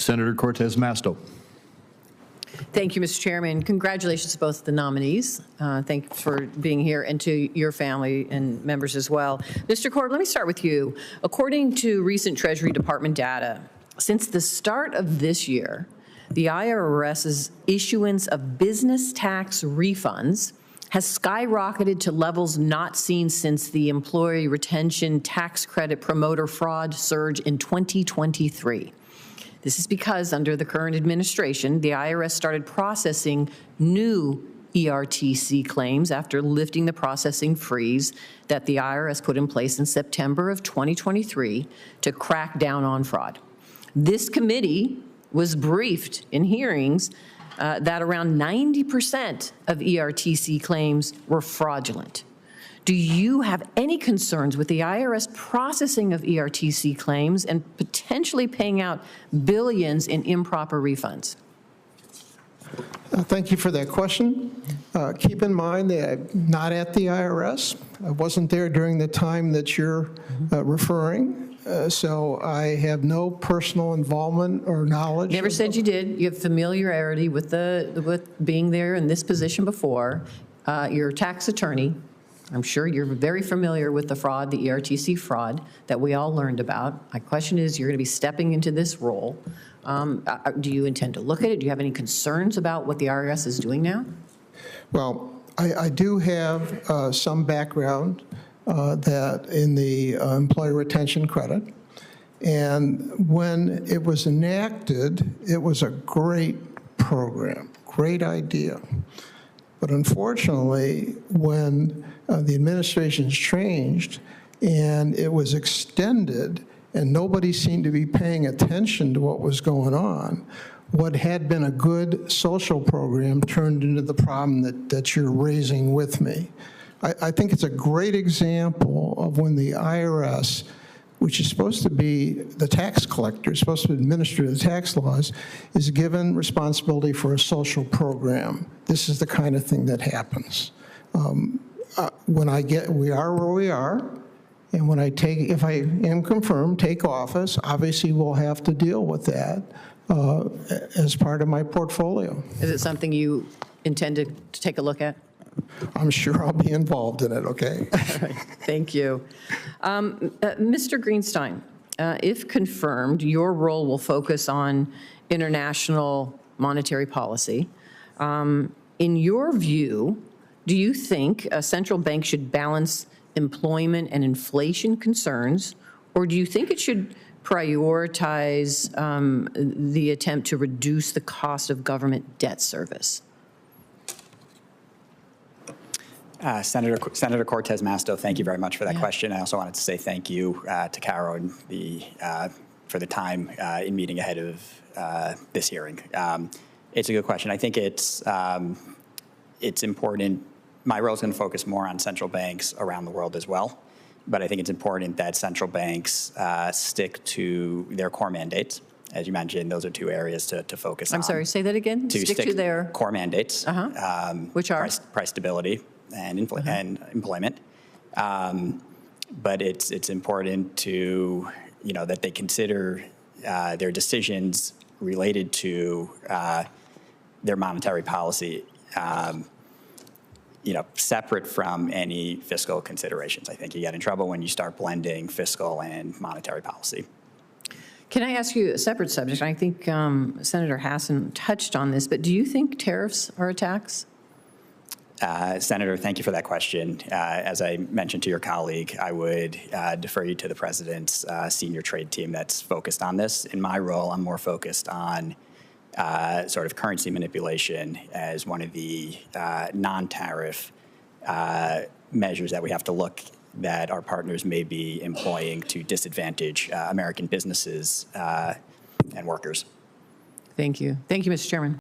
Senator Cortez Masto. Thank you, Mr. Chairman. Congratulations to both the nominees. Thank you for being here, and to your family and members as well. Mr. Cord, let me start with you. According to recent Treasury Department data, since the start of this year, the IRS's issuance of business tax refunds has skyrocketed to levels not seen since the Employee Retention Tax Credit promoter fraud surge in 2023. This is because under the current administration, the IRS started processing new ERTC claims after lifting the processing freeze that the IRS put in place in September of 2023 to crack down on fraud. This committee was briefed in hearings that around 90% of ERTC claims were fraudulent. Do you have any concerns with the IRS processing of ERTC claims and potentially paying out billions in improper refunds? Thank you for that question. Keep in mind that I'm not at the IRS. I wasn't there during the time that you're referring. So I have no personal involvement or knowledge. Never said you did. You have familiarity with being there in this position before. You're a tax attorney. I'm sure you're very familiar with the fraud, the ERTC fraud that we all learned about. My question is, you're going to be stepping into this role. Do you intend to look at it? Do you have any concerns about what the IRS is doing now? Well, I do have some background that in the employee retention credit. And when it was enacted, it was a great program, great idea. But unfortunately, when the administration's changed and it was extended and nobody seemed to be paying attention to what was going on, what had been a good social program turned into the problem that you're raising with me. I think it's a great example of when the IRS, which is supposed to be the tax collector, supposed to administer the tax laws, is given responsibility for a social program. This is the kind of thing that happens. We are where we are, and when if I am confirmed, take office, obviously we'll have to deal with that as part of my portfolio. Is it something you intend to take a look at? I'm sure I'll be involved in it, okay? All right. Thank you. Mr. Greenstein, if confirmed, your role will focus on international monetary policy. In your view, do you think a central bank should balance employment and inflation concerns, or do you think it should prioritize the attempt to reduce the cost of government debt service? Senator Cortez Masto, thank you very much for that question. I also wanted to say thank you to Caro and for the time in meeting ahead of this hearing. It's a good question. I think it's important. My role is going to focus more on central banks around the world as well, but I think it's important that central banks stick to their core mandates. As you mentioned, those are two areas to focus on. I'm sorry, say that again? Stick to their core mandates. Which are? Price stability and employment. But it's important to, that they consider their decisions related to their monetary policy, separate from any fiscal considerations. I think you get in trouble when you start blending fiscal and monetary policy. Can I ask you a separate subject? I think Senator Hassan touched on this, but do you think tariffs are a tax? Senator, thank you for that question. As I mentioned to your colleague, I would defer you to the President's senior trade team that's focused on this. In my role, I'm more focused on sort of currency manipulation as one of the non-tariff measures that we have to look that our partners may be employing to disadvantage American businesses and workers. Thank you. Thank you, Mr. Chairman.